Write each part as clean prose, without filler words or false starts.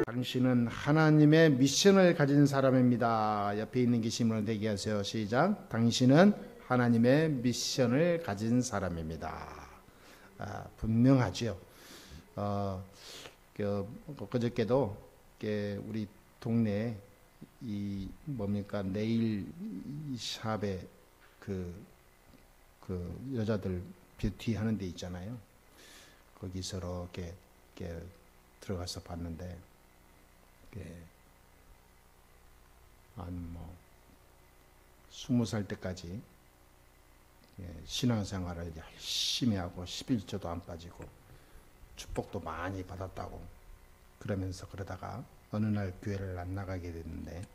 당신은 하나님의 미션을 가진 사람입니다. 옆에 있는 기심으로 대기하세요. 시작. 당신은 하나님의 미션을 가진 사람입니다. 분명하지요. 그저께도 우리 동네에 이 뭡니까 네일 샵에 그 여자들 뷰티 하는 데 있잖아요. 거기서 이렇게 들어가서 봤는데 한 20살 때까지 신앙생활을 열심히 하고 11조도 안 빠지고 축복도 많이 받았다고 그러다가 어느 날 교회를 안 나가게 됐는데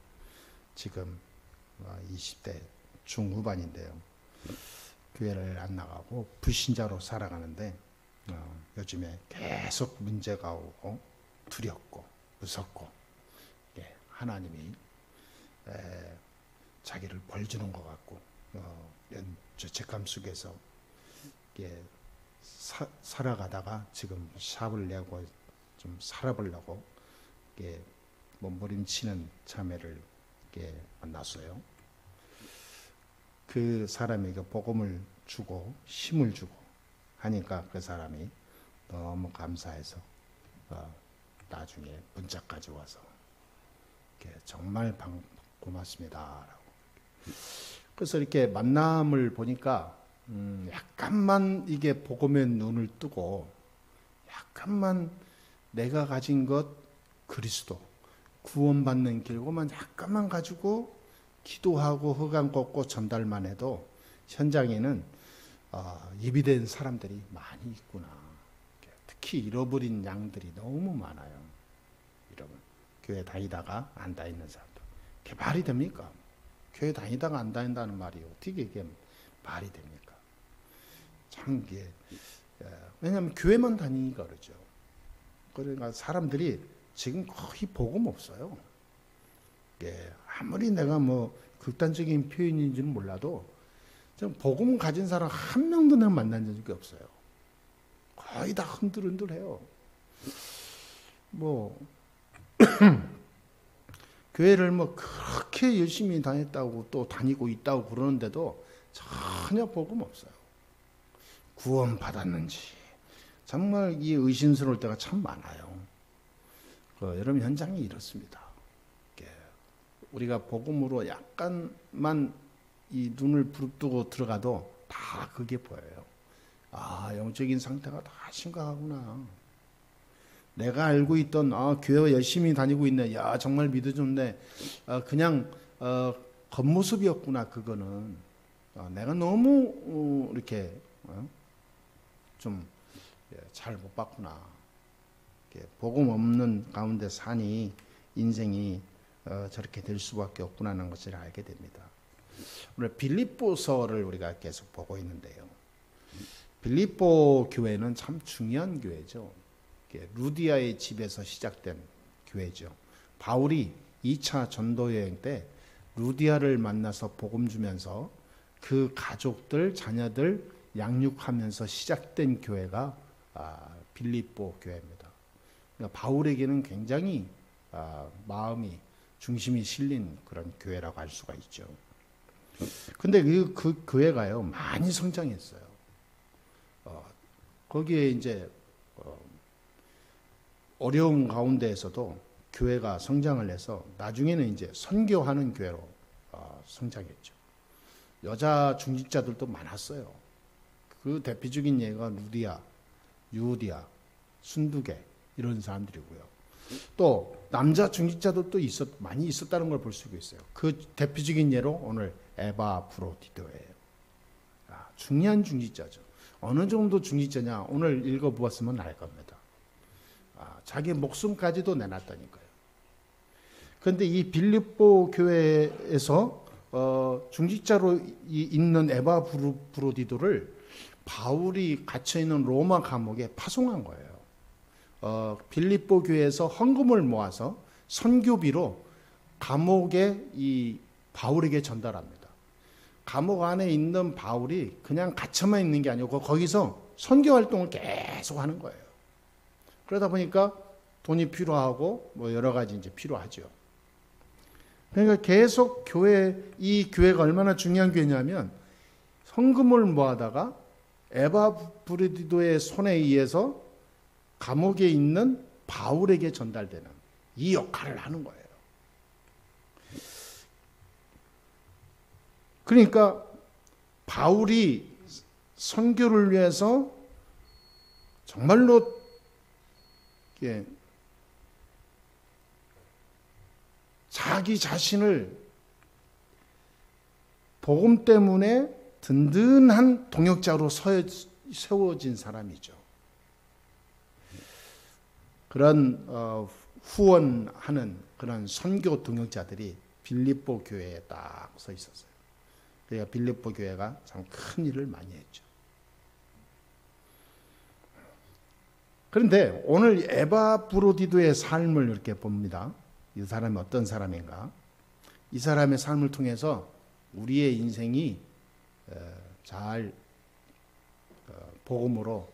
지금 20대 중후반인데요. 교회를 안 나가고 불신자로 살아가는데 요즘에 계속 문제가 오고 두렵고 무섭고 하나님이 자기를 벌 주는 것 같고 이런 죄책감 속에서 살아가다가 지금 샵을 내고 좀 살아보려고 몸부림치는 자매를 만났어요. 그 사람에게 복음을 주고 힘을 주고 하니까 그 사람이 너무 감사해서 나중에 문자까지 와서 정말 고맙습니다라고. 그래서 이렇게 만남을 보니까 약간만 이게 복음의 눈을 뜨고 약간만 내가 가진 것 그리스도 구원받는 길고만 약간만 가지고 기도하고 허강 꽂고 전달만 해도 현장에는 예비된 사람들이 많이 있구나. 특히 잃어버린 양들이 너무 많아요. 여러분, 교회 다니다가 안 다니는 사람들. 그게 말이 됩니까? 교회 다니다가 안 다닌다는 말이 어떻게 이게 말이 됩니까? 참 이게 왜냐하면 교회만 다니니까 그러죠. 그러니까 사람들이 지금 거의 복음 없어요. 아무리 내가 극단적인 표현인지는 몰라도 좀 복음 가진 사람 한 명도 내가 만난 적이 없어요. 거의 다 흔들흔들해요. 교회를 그렇게 열심히 다녔다고 또 다니고 있다고 그러는데도 전혀 복음 없어요. 구원 받았는지 정말 이 의심스러울 때가 참 많아요. 여러분 현장이 이렇습니다. 우리가 복음으로 약간만 이 눈을 부릅뜨고 들어가도 다 그게 보여요. 영적인 상태가 다 심각하구나. 내가 알고 있던 교회 열심히 다니고 있네. 야 정말 믿어줬네. 그냥 겉모습이었구나. 그거는 내가 너무 이렇게 좀 잘 못 봤구나. 복음 없는 가운데 사니 인생이 저렇게 될 수밖에 없구나라는 것을 알게 됩니다. 오늘 빌립보서를 우리가 계속 보고 있는데요. 빌립보 교회는 참 중요한 교회죠. 루디아의 집에서 시작된 교회죠. 바울이 2차 전도 여행 때 루디아를 만나서 복음 주면서 그 가족들, 자녀들 양육하면서 시작된 교회가 빌립보 교회입니다. 그러니까 바울에게는 굉장히 마음이 중심이 실린 그런 교회라고 할 수가 있죠. 근데 그 교회가요 많이 성장했어요. 거기에 이제 어려운 가운데에서도 교회가 성장을 해서 나중에는 이제 선교하는 교회로 성장했죠. 여자 중직자들도 많았어요. 그 대표적인 예가 루디아, 유디아, 순두개 이런 사람들이고요. 또 남자 중직자도 많이 있었다는 걸 볼 수가 있어요. 그 대표적인 예로 오늘 에바브로디도예요. 중요한 중직자죠. 어느 정도 중직자냐 오늘 읽어보았으면 알 겁니다. 자기 목숨까지도 내놨다니까요. 그런데 이 빌립보 교회에서 중직자로 있는 에바브로디도를 바울이 갇혀있는 로마 감옥에 파송한 거예요. 빌립보 교회에서 헌금을 모아서 선교비로 감옥에 이 바울에게 전달합니다. 감옥 안에 있는 바울이 그냥 갇혀만 있는 게 아니고 거기서 선교 활동을 계속 하는 거예요. 그러다 보니까 돈이 필요하고 뭐 여러 가지 이제 필요하죠. 그러니까 계속 이 교회가 얼마나 중요한 교회냐면 헌금을 모아다가 에바브리도의 손에 의해서 감옥에 있는 바울에게 전달되는 이 역할을 하는 거예요. 그러니까 바울이 선교를 위해서 정말로 자기 자신을 복음 때문에 든든한 동역자로 세워진 사람이죠. 그런 후원하는 그런 선교 동역자들이 빌립보 교회에 딱 서 있었어요. 그러니까 빌립보 교회가 참 큰 일을 많이 했죠. 그런데 오늘 에바브로디도의 삶을 이렇게 봅니다. 이 사람이 어떤 사람인가? 이 사람의 삶을 통해서 우리의 인생이 잘 복음으로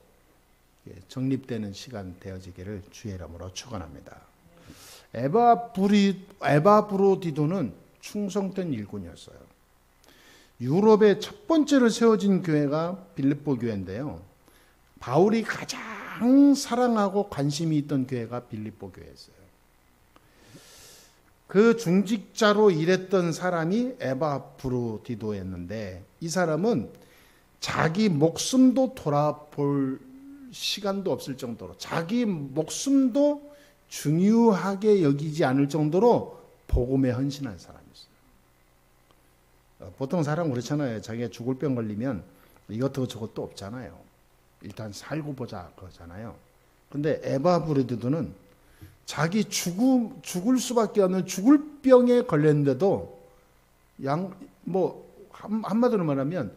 정립되는 시간 되어지기를 주의 이름으로 축원합니다. 에바브로디도는 충성된 일꾼이었어요. 유럽의 첫 번째로 세워진 교회가 빌립보 교회인데요. 바울이 가장 사랑하고 관심이 있던 교회가 빌립보 교회였어요. 그 중직자로 일했던 사람이 에바브로디도였는데 이 사람은 자기 목숨도 돌아볼 시간도 없을 정도로 자기 목숨도 중요하게 여기지 않을 정도로 복음에 헌신한 사람이었어요. 보통 사람 그렇잖아요. 자기가 죽을 병 걸리면 이것도 저것도 없잖아요. 일단 살고 보자 그러잖아요. 근데 에바브로디도는 자기 죽을 수밖에 없는 죽을 병에 걸렸는데도 한마디로 말하면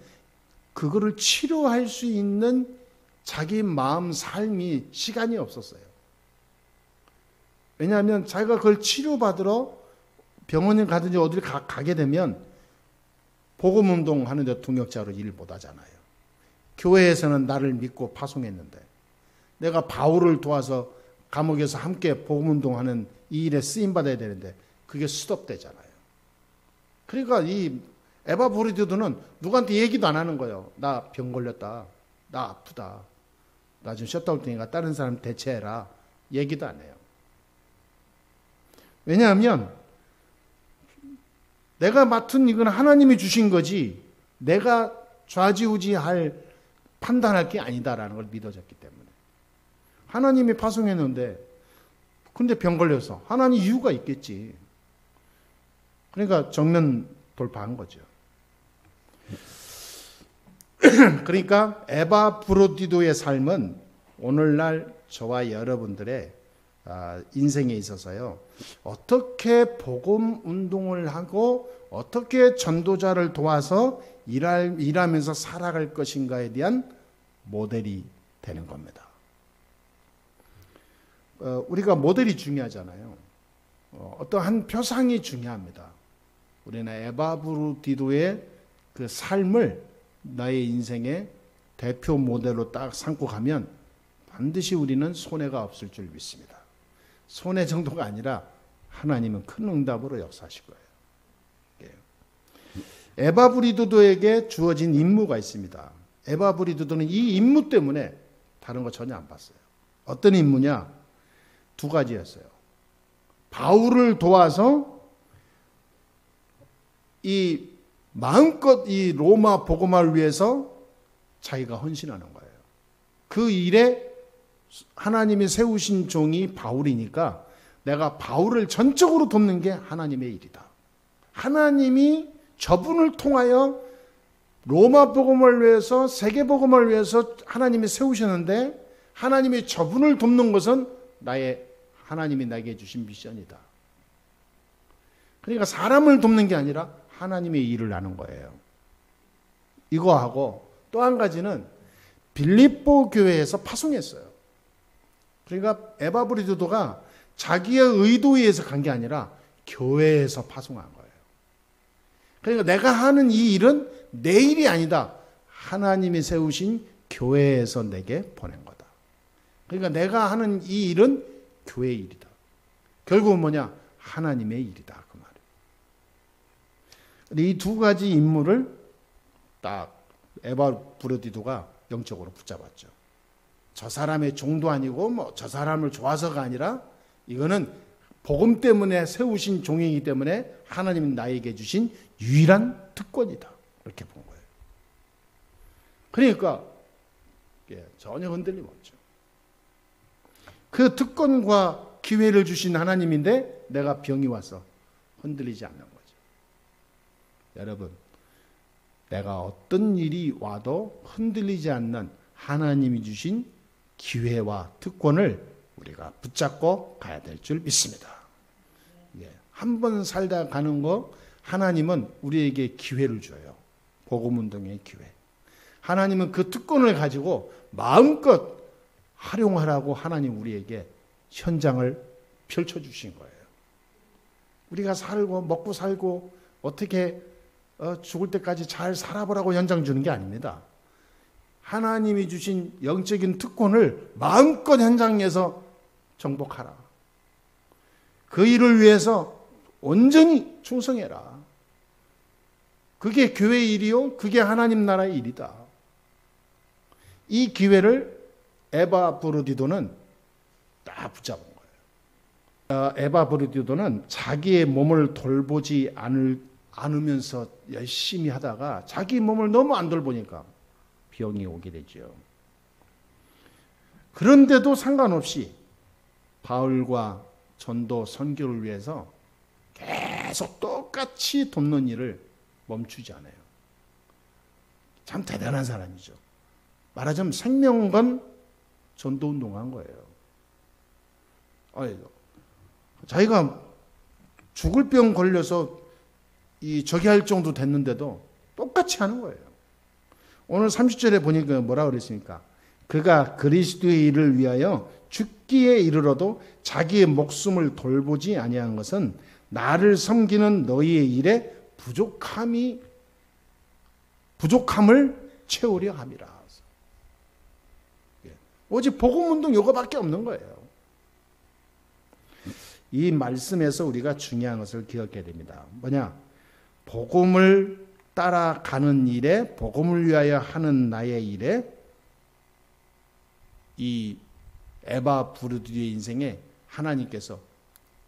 그거를 치료할 수 있는 자기 마음 삶이 시간이 없었어요. 왜냐하면 자기가 그걸 치료받으러 병원에 가든지 어디를 가게 되면 복음운동 하는데 동역자로 일을 못하잖아요. 교회에서는 나를 믿고 파송했는데 내가 바울을 도와서 감옥에서 함께 복음운동하는 이 일에 쓰임받아야 되는데 그게 스톱되잖아요. 그러니까 이 에바브로디도는 누구한테 얘기도 안 하는 거예요. 나 병 걸렸다. 나 아프다. 나 좀 쉬었다 올 테니까 다른 사람 대체해라. 얘기도 안 해요. 왜냐하면 내가 맡은 이건 하나님이 주신 거지 내가 좌지우지할 판단할 게 아니다라는 걸 믿어졌기 때문에 하나님이 파송했는데 근데 병 걸려서 하나님 이유가 있겠지. 그러니까 정면 돌파한 거죠. 그러니까 에바브로디도의 삶은 오늘날 저와 여러분들의 인생에 있어서요. 어떻게 복음 운동을 하고 어떻게 전도자를 도와서 일하면서 살아갈 것인가에 대한 모델이 되는 겁니다. 우리가 모델이 중요하잖아요. 어떠한 표상이 중요합니다. 우리는 에바브로디도의 그 삶을 나의 인생의 대표 모델로 딱 삼고 가면 반드시 우리는 손해가 없을 줄 믿습니다. 손해 정도가 아니라 하나님은 큰 응답으로 역사하실 거예요. 에바브로디도에게 주어진 임무가 있습니다. 에바브로디도는 이 임무 때문에 다른 거 전혀 안 봤어요. 어떤 임무냐? 두 가지였어요. 바울을 도와서 이 마음껏 이 로마 복음화를 위해서 자기가 헌신하는 거예요. 그 일에 하나님이 세우신 종이 바울이니까 내가 바울을 전적으로 돕는 게 하나님의 일이다. 하나님이 저분을 통하여 로마 복음을 위해서 세계 복음을 위해서 하나님이 세우셨는데 하나님이 저분을 돕는 것은 하나님이 나에게 주신 미션이다. 그러니까 사람을 돕는 게 아니라 하나님의 일을 하는 거예요. 이거하고 또 한 가지는 빌립보 교회에서 파송했어요. 그러니까 에바브로디도가 자기의 의도에 의해서 간 게 아니라 교회에서 파송한 거예요. 그러니까 내가 하는 이 일은 내 일이 아니다. 하나님이 세우신 교회에서 내게 보낸 거다. 그러니까 내가 하는 이 일은 교회의 일이다. 결국은 뭐냐? 하나님의 일이다. 그 말이에요. 이 두 가지 인물을 딱 에바브르디도가 영적으로 붙잡았죠. 저 사람의 종도 아니고 뭐 저 사람을 좋아서가 아니라 이거는 복음 때문에 세우신 종이기 때문에 하나님이 나에게 주신 유일한 특권이다. 이렇게 본 거예요. 그러니까 전혀 흔들림 없죠. 그 특권과 기회를 주신 하나님인데 내가 병이 와서 흔들리지 않는 거죠. 여러분, 내가 어떤 일이 와도 흔들리지 않는 하나님이 주신 기회와 특권을 우리가 붙잡고 가야 될 줄 믿습니다. 한 번 살다 가는 거 하나님은 우리에게 기회를 줘요. 복음운동의 기회. 하나님은 그 특권을 가지고 마음껏 활용하라고 하나님 우리에게 현장을 펼쳐주신 거예요. 우리가 살고 먹고 살고 어떻게 죽을 때까지 잘 살아보라고 현장 주는 게 아닙니다. 하나님이 주신 영적인 특권을 마음껏 현장에서 정복하라. 그 일을 위해서 온전히 충성해라. 그게 교회의 일이요. 그게 하나님 나라의 일이다. 이 기회를 에바브르디도는 딱 붙잡은 거예요. 에바브르디도는 자기의 몸을 돌보지 않으면서 열심히 하다가 자기 몸을 너무 안 돌보니까 병이 오게 되죠. 그런데도 상관없이 바울과 전도 선교를 위해서 계속 똑같이 돕는 일을 멈추지 않아요. 참 대단한 사람이죠. 말하자면 생명 건 전도 운동한 거예요. 자기가 죽을 병 걸려서 저기 할 정도 됐는데도 똑같이 하는 거예요. 오늘 30절에 보니까 뭐라 그랬습니까? 그가 그리스도의 일을 위하여 죽기에 이르러도 자기의 목숨을 돌보지 아니한 것은 나를 섬기는 너희의 일에 부족함을 채우려 함이라. 오직 복음운동 요거밖에 없는 거예요. 이 말씀에서 우리가 중요한 것을 기억해야 됩니다. 뭐냐? 복음을 따라가는 일에, 복음을 위하여 하는 나의 일에 이 에바브르디도의 인생에 하나님께서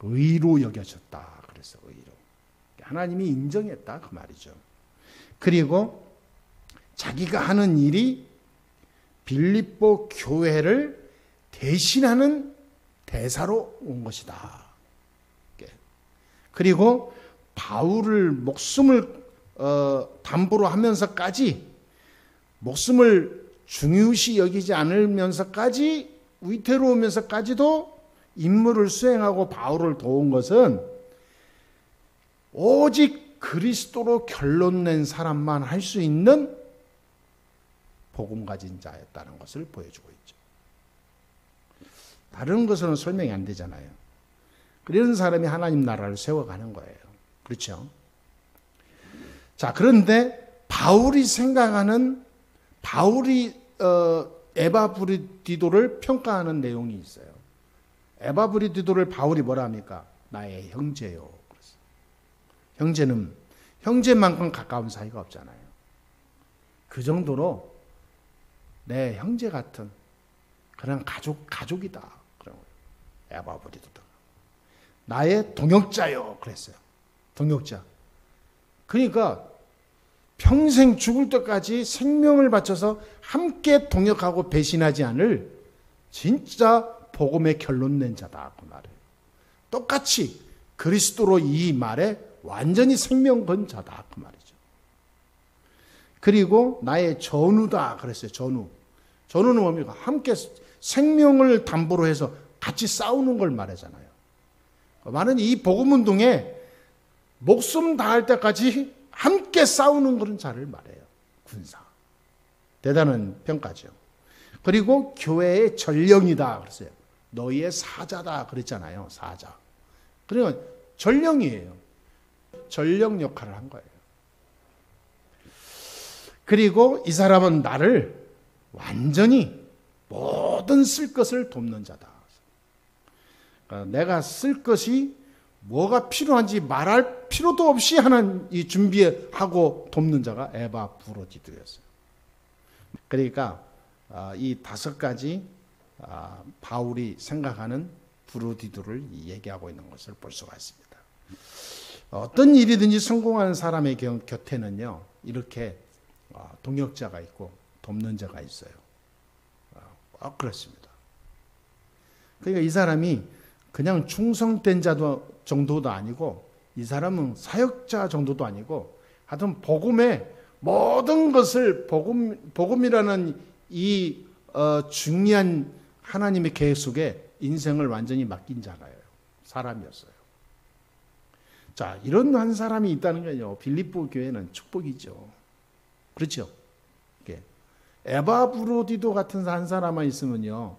의로 여겨졌다. 그래서 의로. 하나님이 인정했다. 그 말이죠. 그리고 자기가 하는 일이 빌립보 교회를 대신하는 대사로 온 것이다. 그리고 바울을 목숨을 담보로 하면서까지 목숨을 중요시 여기지 않으면서까지 위태로우면서까지도 임무를 수행하고 바울을 도운 것은 오직 그리스도로 결론 낸 사람만 할 수 있는 복음 가진 자였다는 것을 보여주고 있죠. 다른 것은 설명이 안 되잖아요. 그런 사람이 하나님 나라를 세워가는 거예요. 그렇죠? 자, 그런데 바울이 에바브르디도를 평가하는 내용이 있어요. 에바브르디도를 바울이 뭐라 합니까? 나의 형제요. 형제는 형제만큼 가까운 사이가 없잖아요. 그 정도로 내 형제 같은 그런 가족이다. 그런 거예요. 에바브르디도. 나의 동역자요. 그랬어요. 동역자. 그러니까 평생 죽을 때까지 생명을 바쳐서 함께 동역하고 배신하지 않을 진짜 복음의 결론 낸 자다. 그 말이에요. 똑같이 그리스도로 이 말에 완전히 생명 건 자다. 그 말이죠. 그리고 나의 전우다. 그랬어요. 전우. 전우는 뭡니까? 함께 생명을 담보로 해서 같이 싸우는 걸 말하잖아요. 말은 이 복음운동에 목숨 다할 때까지 함께 싸우는 그런 자를 말해요. 군사. 대단한 평가죠. 그리고 교회의 전령이다 그랬어요. 너희의 사자다 그랬잖아요. 사자. 그러니까 전령이에요. 전령 역할을 한 거예요. 그리고 이 사람은 나를 완전히 모든 쓸 것을 돕는 자다. 내가 쓸 것이 뭐가 필요한지 말할 필요도 없이 하는 이 준비하고 돕는 자가 에바브로디도였어요. 그러니까 이 5가지 바울이 생각하는 브로디도를 얘기하고 있는 것을 볼 수가 있습니다. 어떤 일이든지 성공하는 사람의 곁에는요, 이렇게 동역자가 있고 돕는 자가 있어요. 그렇습니다. 그러니까 이 사람이 그냥 충성된 자도 정도도 아니고, 이 사람은 사역자 정도도 아니고, 하여튼 복음의 모든 것을 복음이라는 이 중요한 하나님의 계획 속에 인생을 완전히 맡긴 사람이었어요. 자, 이런 한 사람이 있다는 건요, 빌립보 교회는 축복이죠. 그렇죠? 에바브로디도 같은 한 사람만 있으면요,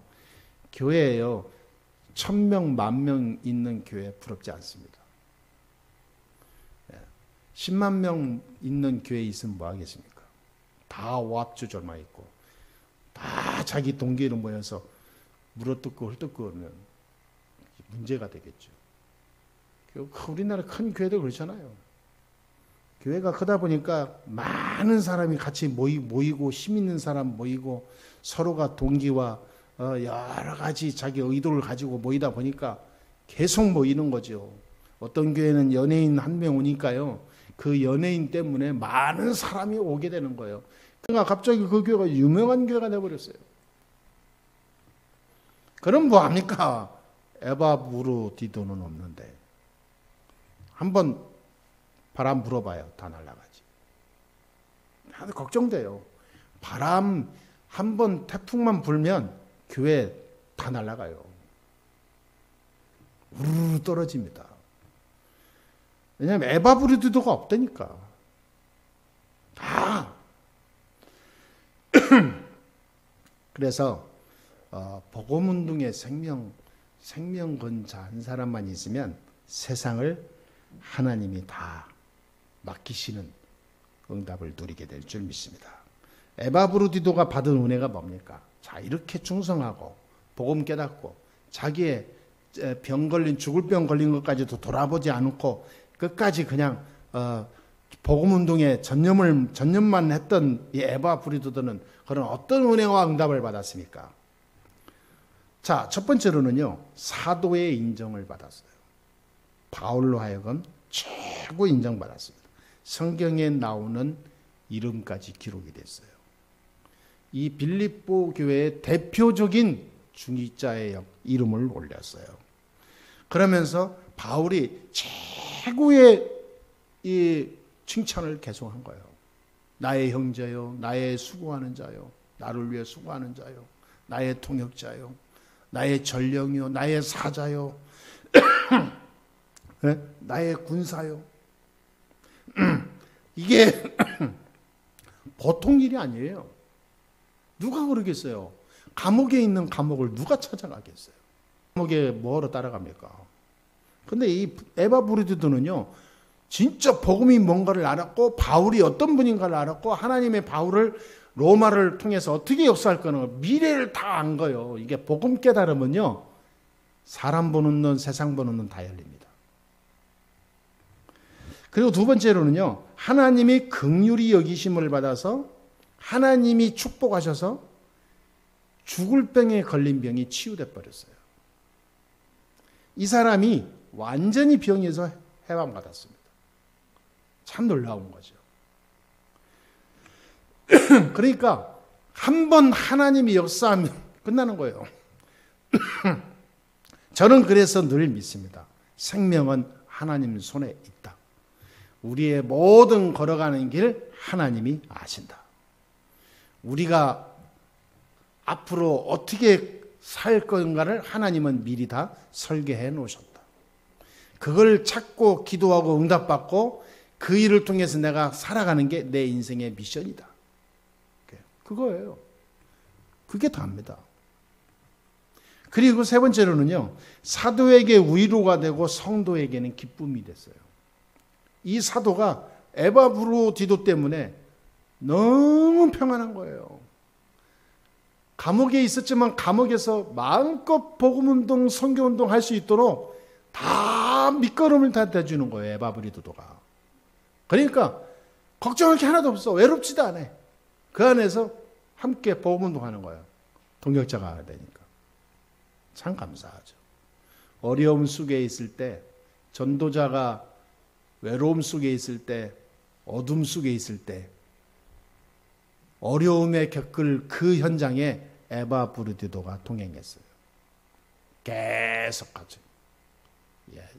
교회에요, 1000명, 10,000명 있는 교회 부럽지 않습니다. 10만 명 있는 교회에 있으면 뭐 하겠습니까? 다 오합조졸만 있고, 다 자기 동기로 모여서 물어뜯고 헐뜯고 그러면 문제가 되겠죠. 우리나라 큰 교회도 그렇잖아요. 교회가 크다 보니까 많은 사람이 같이 모이고, 힘 있는 사람 모이고, 서로가 동기와 여러 가지 자기 의도를 가지고 모이다 보니까 계속 모이는 거죠. 어떤 교회는 연예인 한 명 오니까요, 그 연예인 때문에 많은 사람이 오게 되는 거예요. 그러니까 갑자기 그 교회가 유명한 교회가 되어버렸어요. 그럼 뭐합니까? 에바브로디도는 없는데. 한번 바람 불어봐요. 다 날아가지. 나도 걱정돼요. 바람 한번 태풍만 불면 교회 다 날아가요. 우르르 떨어집니다. 왜냐하면 에바브로디도가 없다니까. 다. 그래서 복음운동의 생명건자 한 사람만 있으면 세상을 하나님이 다 맡기시는 응답을 누리게 될 줄 믿습니다. 에바브로디도가 받은 은혜가 뭡니까? 자, 이렇게 충성하고 복음 깨닫고 자기의 죽을 병 걸린 것까지도 돌아보지 않고 끝까지 그냥 복음운동에 전념만 했던 이 에바브로디도는 그런 어떤 은혜와 응답을 받았습니까? 자, 첫 번째로는요, 사도의 인정을 받았어요. 바울로 하여금 최고 인정받았습니다. 성경에 나오는 이름까지 기록이 됐어요. 이 빌립보 교회의 대표적인 중직자의 이름을 올렸어요. 그러면서 바울이 최고의 이 칭찬을 계속한 거예요. 나의 형제요, 나의 수고하는 자요, 나를 위해 수고하는 자요, 나의 통역자요, 나의 전령이요, 나의 사자요, 네? 나의 군사요. 이게 보통 일이 아니에요. 누가 그러겠어요? 감옥에 있는 감옥을 누가 찾아가겠어요? 감옥에 뭐하러 따라갑니까? 근데 이 에바브로디도는요, 진짜 복음이 뭔가를 알았고, 바울이 어떤 분인가를 알았고, 하나님의 바울을 로마를 통해서 어떻게 역사할 거는 미래를 다 안 거예요. 이게 복음 깨달으면요, 사람 보는 눈, 세상 보는 눈 다 열립니다. 그리고 두 번째로는요, 하나님이 긍휼히 여기심을 받아서 하나님이 축복하셔서 죽을 병에 걸린 병이 치유돼 버렸어요. 이 사람이 완전히 병에서 해방받았습니다. 참 놀라운 거죠. 그러니까 한 번 하나님이 역사하면 끝나는 거예요. 저는 그래서 늘 믿습니다. 생명은 하나님 손에 있다. 우리의 모든 걸어가는 길 하나님이 아신다. 우리가 앞으로 어떻게 살 건가를 하나님은 미리 다 설계해 놓으셨다. 그걸 찾고 기도하고 응답받고 그 일을 통해서 내가 살아가는 게 내 인생의 미션이다. 그거예요. 그게 다입니다. 그리고 세 번째로는요, 사도에게 위로가 되고 성도에게는 기쁨이 됐어요. 이 사도가 에바브로디도 때문에 너무 평안한 거예요. 감옥에 있었지만 감옥에서 마음껏 복음운동, 선교운동 할 수 있도록 다 밑거름을 다 대주는 거예요. 에바브리도가. 그러니까 걱정할 게 하나도 없어. 외롭지도 않아. 그 안에서 함께 복음운동하는 거예요. 동역자가 되니까. 참 감사하죠. 어려움 속에 있을 때, 전도자가 외로움 속에 있을 때, 어둠 속에 있을 때, 어려움에 겪을 그 현장에 에바브리도가 동행했어요. 계속 가죠.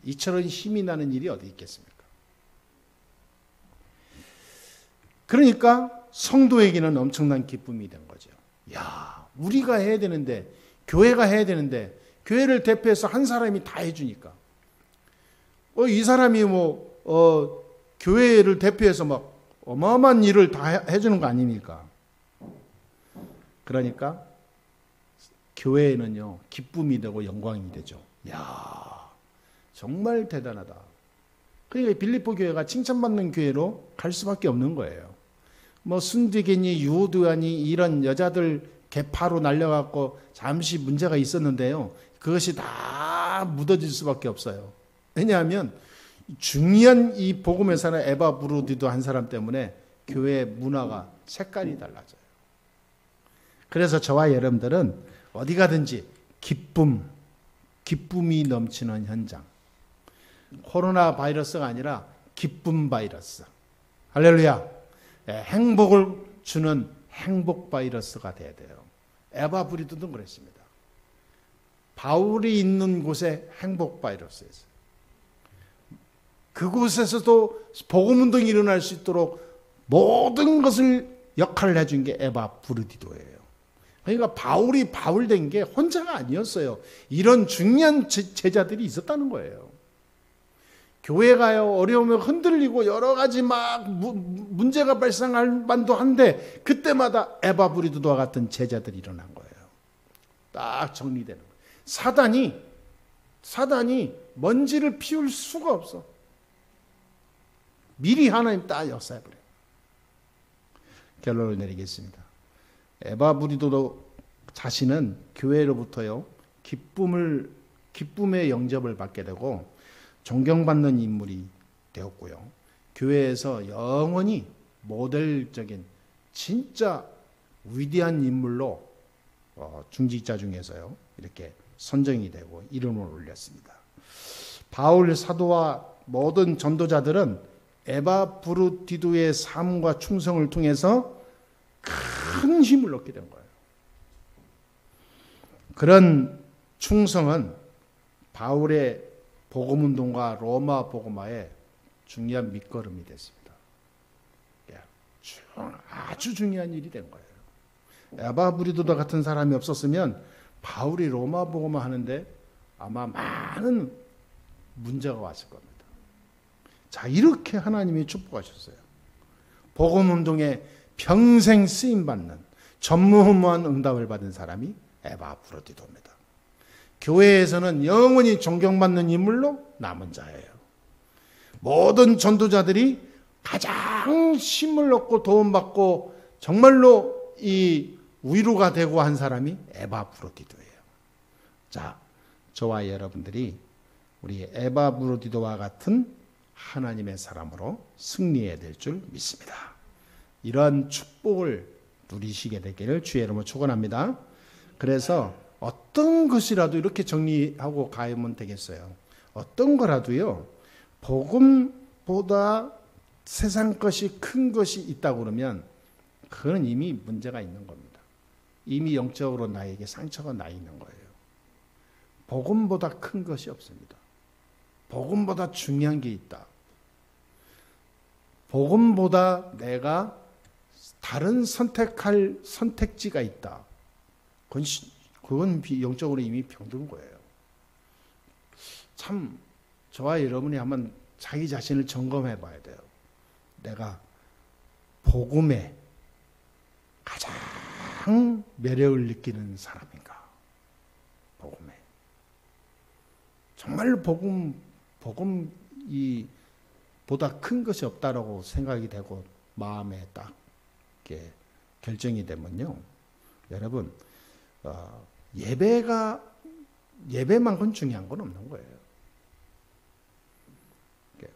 이처럼 힘이 나는 일이 어디 있겠습니까? 그러니까 성도에게는 엄청난 기쁨이 된 거죠. 야, 우리가 해야 되는데, 교회가 해야 되는데, 교회를 대표해서 한 사람이 다 해주니까. 이 사람이 교회를 대표해서 막 어마어마한 일을 다 해주는 거 아닙니까? 그러니까 교회에는요, 기쁨이 되고 영광이 되죠. 야, 정말 대단하다. 그러니까 빌립보 교회가 칭찬받는 교회로 갈 수밖에 없는 거예요. 순디게니, 유오드아니 이런 여자들 개파로 날려갖고 잠시 문제가 있었는데요. 그것이 다 묻어질 수밖에 없어요. 왜냐하면 중요한 이 복음의 사람 에바브로디도 한 사람 때문에 교회의 문화가 색깔이 달라져요. 그래서 저와 여러분들은 어디 가든지 기쁨이 넘치는 현장. 코로나 바이러스가 아니라 기쁨 바이러스. 할렐루야. 행복을 주는 행복 바이러스가 돼야 돼요. 에바브리도도 그랬습니다. 바울이 있는 곳에 행복 바이러스였어요. 그곳에서도 복음운동이 일어날 수 있도록 모든 것을 역할을 해준 게 에바브리도예요. 그러니까 바울이 바울 된 게 혼자가 아니었어요. 이런 중요한 제자들이 있었다는 거예요. 교회가요, 어려우면 흔들리고 여러 가지 막 문제가 발생할 만도 한데 그때마다 에바브리도와 같은 제자들이 일어난 거예요. 딱 정리되는 거예요. 사단이 먼지를 피울 수가 없어. 미리 하나님 딱 역사해버려요. 결론을 내리겠습니다. 에바브리도 자신은 교회로부터요, 기쁨의 영접을 받게 되고 존경받는 인물이 되었고요. 교회에서 영원히 모델적인 진짜 위대한 인물로 중직자 중에서요, 이렇게 선정이 되고 이름을 올렸습니다. 바울 사도와 모든 전도자들은 에바브리도의 삶과 충성을 통해서 큰 힘을 얻게 된 거예요. 그런 충성은 바울의 복음운동과 로마 복음화의 중요한 밑거름이 됐습니다. 아주 중요한 일이 된 거예요. 에바브리도 같은 사람이 없었으면 바울이 로마 복음화 하는데 아마 많은 문제가 왔을 겁니다. 자, 이렇게 하나님이 축복하셨어요. 복음운동에 평생 쓰임받는 전무후무한 응답을 받은 사람이 에바브리도입니다. 교회에서는 영원히 존경받는 인물로 남은 자예요. 모든 전도자들이 가장 힘을 얻고 도움받고 정말로 이 위로가 되고 한 사람이 에바브리도예요. 자, 저와 여러분들이 우리 에바브리도와 같은 하나님의 사람으로 승리해야 될 줄 믿습니다. 이러한 축복을 누리시게 되기를 주의 이름으로 축원합니다. 그래서 어떤 것이라도 이렇게 정리하고 가면 되겠어요. 어떤 거라도요, 복음보다 세상 것이 큰 것이 있다고 그러면 그건 이미 문제가 있는 겁니다. 이미 영적으로 나에게 상처가 나 있는 거예요. 복음보다 큰 것이 없습니다. 복음보다 중요한 게 있다. 복음보다 내가 다른 선택할 선택지가 있다. 그건 영적으로 이미 병든 거예요. 참 저와 여러분이 한번 자기 자신을 점검해 봐야 돼요. 내가 복음에 가장 매력을 느끼는 사람인가? 복음에. 정말 복음이 보다 큰 것이 없다라고 생각이 되고 마음에 딱 이렇게 결정이 되면요. 여러분, 예배만큼 중요한 건 없는 거예요.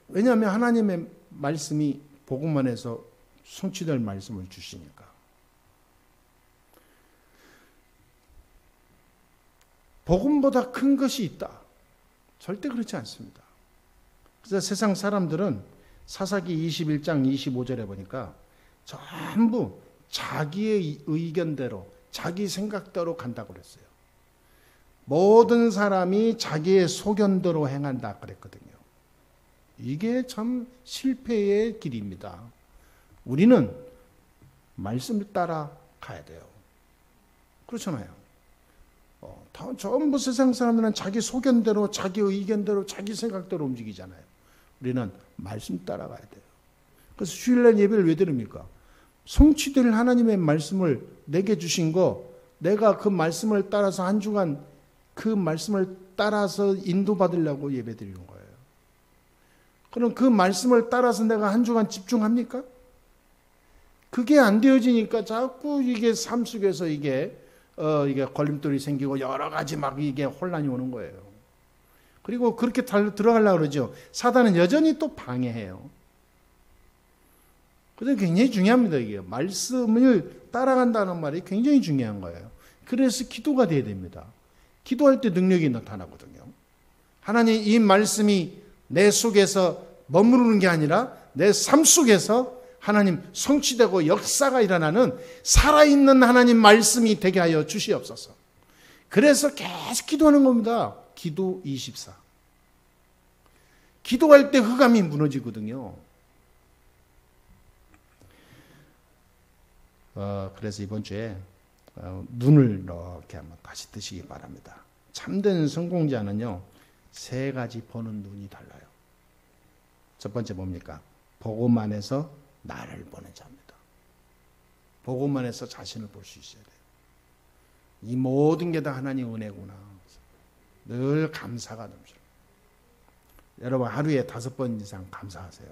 왜냐하면 하나님의 말씀이 복음 안에서 성취될 말씀을 주시니까. 복음보다 큰 것이 있다. 절대 그렇지 않습니다. 그래서 세상 사람들은 사사기 21장 25절에 보니까 전부 자기의 의견대로 자기 생각대로 간다고 그랬어요. 모든 사람이 자기의 소견대로 행한다 그랬거든요. 이게 참 실패의 길입니다. 우리는 말씀을 따라 가야 돼요. 그렇잖아요. 전부 세상 사람들은 자기 소견대로, 자기 의견대로, 자기 생각대로 움직이잖아요. 우리는 말씀 따라가야 돼요. 그래서 주일날 예배를 왜 드립니까? 성취될 하나님의 말씀을 내게 주신 거, 내가 그 말씀을 따라서 한 주간 그 말씀을 따라서 인도받으려고 예배 드리는 거예요. 그럼 그 말씀을 따라서 내가 한 주간 집중합니까? 그게 안 되어지니까 자꾸 이게 삶 속에서 이게 걸림돌이 생기고 여러 가지 막 이게 혼란이 오는 거예요. 그리고 그렇게 들어가려고 그러죠. 사단은 여전히 또 방해해요. 그래서 굉장히 중요합니다. 이게 말씀을 따라간다는 말이 굉장히 중요한 거예요. 그래서 기도가 돼야 됩니다. 기도할 때 능력이 나타나거든요. 하나님, 이 말씀이 내 속에서 머무르는 게 아니라 내 삶 속에서 하나님 성취되고 역사가 일어나는 살아있는 하나님 말씀이 되게 하여 주시옵소서. 그래서 계속 기도하는 겁니다. 기도 24. 기도할 때 흑암이 무너지거든요. 그래서 이번 주에 눈을 이렇게 한번 다시 뜨시기 바랍니다. 참된 성공자는요, 3가지 보는 눈이 달라요. 첫 번째 뭡니까? 복음 안에서 나를 보는 자입니다. 복음 안에서 자신을 볼 수 있어야 돼요. 이 모든 게 다 하나님 은혜구나. 늘 감사가 넘쳐요. 여러분 하루에 5번 이상 감사하세요.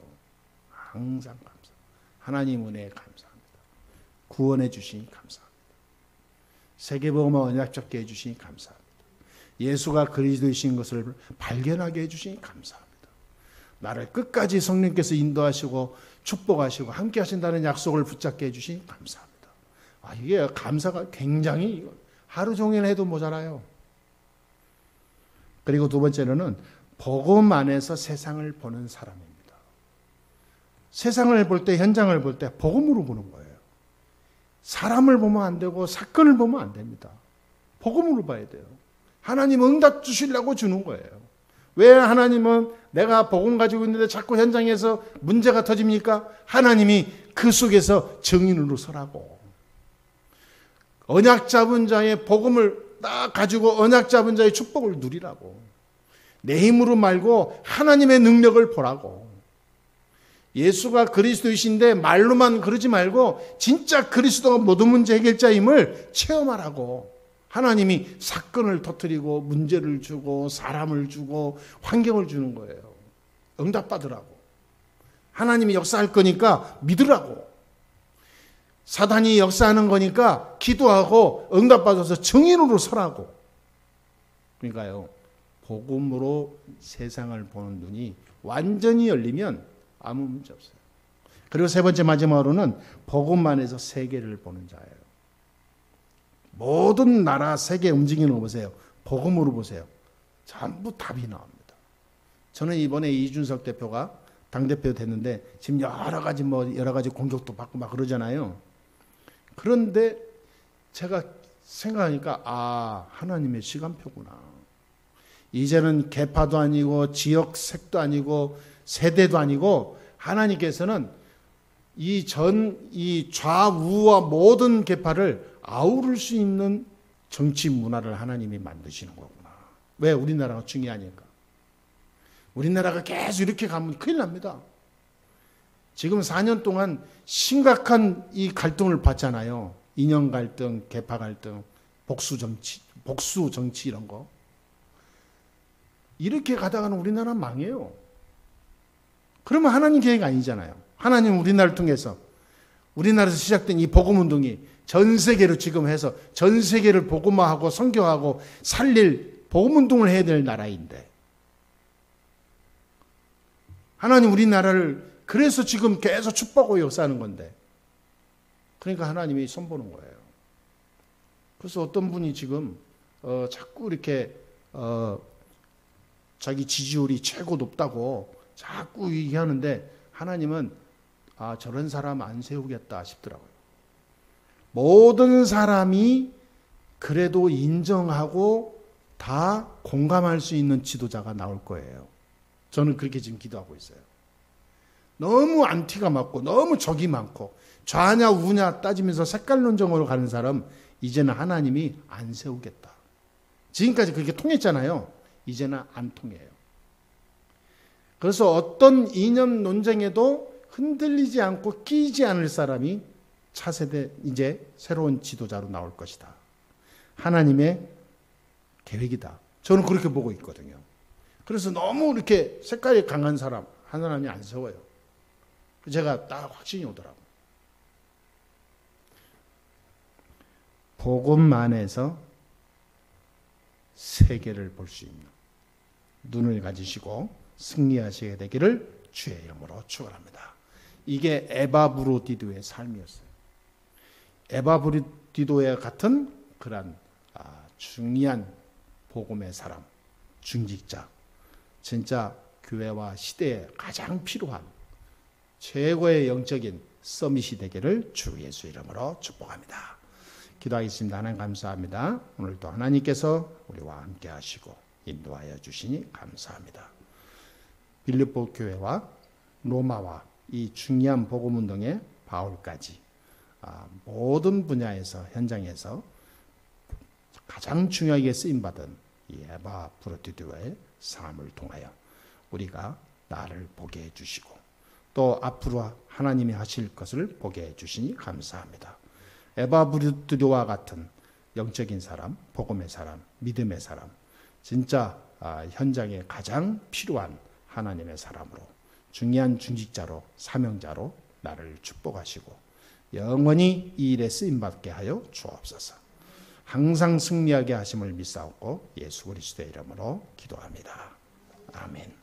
항상 감사. 하나님 은혜에 감사합니다. 구원해 주시니 감사합니다. 세계복음을 언약적게 해주시니 감사합니다. 예수가 그리스도이신 것을 발견하게 해주시니 감사합니다. 나를 끝까지 성령께서 인도하시고 축복하시고 함께 하신다는 약속을 붙잡게 해주시니 감사합니다. 이게 감사가 굉장히 하루 종일 해도 모자라요. 그리고 두 번째로는 복음 안에서 세상을 보는 사람입니다. 세상을 볼 때, 현장을 볼 때 복음으로 보는 거예요. 사람을 보면 안 되고 사건을 보면 안 됩니다. 복음으로 봐야 돼요. 하나님 응답 주시려고 주는 거예요. 왜 하나님은 내가 복음 가지고 있는데 자꾸 현장에서 문제가 터집니까? 하나님이 그 속에서 증인으로 서라고. 언약 잡은 자의 복음을 딱 가지고 언약 잡은 자의 축복을 누리라고. 내 힘으로 말고 하나님의 능력을 보라고. 예수가 그리스도이신데 말로만 그러지 말고 진짜 그리스도가 모든 문제 해결자임을 체험하라고. 하나님이 사건을 터뜨리고 문제를 주고 사람을 주고 환경을 주는 거예요. 응답받으라고. 하나님이 역사할 거니까 믿으라고. 사단이 역사하는 거니까 기도하고 응답받아서 증인으로 서라고. 그러니까요, 복음으로 세상을 보는 눈이 완전히 열리면 아무 문제 없어요. 그리고 세 번째 마지막으로는 복음만에서 세계를 보는 자예요. 모든 나라 세계 움직이는 거 보세요. 복음으로 보세요. 전부 답이 나옵니다. 저는 이번에 이준석 대표가 당대표 됐는데 지금 여러 가지 공격도 받고 막 그러잖아요. 그런데 제가 생각하니까 하나님의 시간표구나. 이제는 계파도 아니고 지역색도 아니고 세대도 아니고 하나님께서는 이 좌우와 모든 계파를 아우를 수 있는 정치 문화를 하나님이 만드시는 거구나. 왜? 우리나라가 중요하니까. 우리나라가 계속 이렇게 가면 큰일 납니다. 지금 4년 동안 심각한 이 갈등을 봤잖아요. 이념 갈등, 계파 갈등, 복수 정치 이런 거. 이렇게 가다가는 우리나라 망해요. 그러면 하나님 계획이 아니잖아요. 하나님 우리나라를 통해서 우리나라에서 시작된 이 복음운동이 전 세계로 지금 해서 전 세계를 복음화하고 선교하고 살릴 복음운동을 해야 될 나라인데 하나님 우리나라를 그래서 지금 계속 축복하고 역사하는 건데 그러니까 하나님이 손보는 거예요. 그래서 어떤 분이 지금 자꾸 이렇게 자기 지지율이 최고 높다고 자꾸 얘기하는데 하나님은 저런 사람 안 세우겠다 싶더라고요. 모든 사람이 그래도 인정하고 다 공감할 수 있는 지도자가 나올 거예요. 저는 그렇게 지금 기도하고 있어요. 너무 안티가 많고 너무 적이 많고 좌냐 우냐 따지면서 색깔론정으로 가는 사람 이제는 하나님이 안 세우겠다. 지금까지 그렇게 통했잖아요. 이제는 안 통해요. 그래서 어떤 이념 논쟁에도 흔들리지 않고 끼지 않을 사람이 차세대 이제 새로운 지도자로 나올 것이다. 하나님의 계획이다. 저는 그렇게 보고 있거든요. 그래서 너무 이렇게 색깔이 강한 사람 하나님이 안 세워요. 제가 딱 확신이 오더라고요. 복음만에서 세계를 볼 수 있는 눈을 가지시고 승리하시게 되기를 주의 이름으로 축원합니다. 이게 에바브로디도의 삶이었어요. 에바브로디도와 같은 그런 중요한 복음의 사람, 중직자, 진짜 교회와 시대에 가장 필요한 최고의 영적인 서밋이 되기를 주 예수 이름으로 축복합니다. 기도하겠습니다. 하나님 감사합니다. 오늘도 하나님께서 우리와 함께 하시고 인도하여 주시니 감사합니다. 빌립보 교회와 로마와 이 중요한 복음운동의 바울까지 모든 분야에서 현장에서 가장 중요하게 쓰임받은 이 에바브로디도의 삶을 통하여 우리가 나를 보게 해주시고 또 앞으로 하나님이 하실 것을 보게 해주시니 감사합니다. 에바브로디도와 같은 영적인 사람, 복음의 사람, 믿음의 사람, 진짜 현장에 가장 필요한 하나님의 사람으로 중요한 중직자로 사명자로 나를 축복하시고 영원히 이 일에 쓰임받게 하여 주옵소서. 항상 승리하게 하심을 믿사옵고 예수 그리스도의 이름으로 기도합니다. 아멘.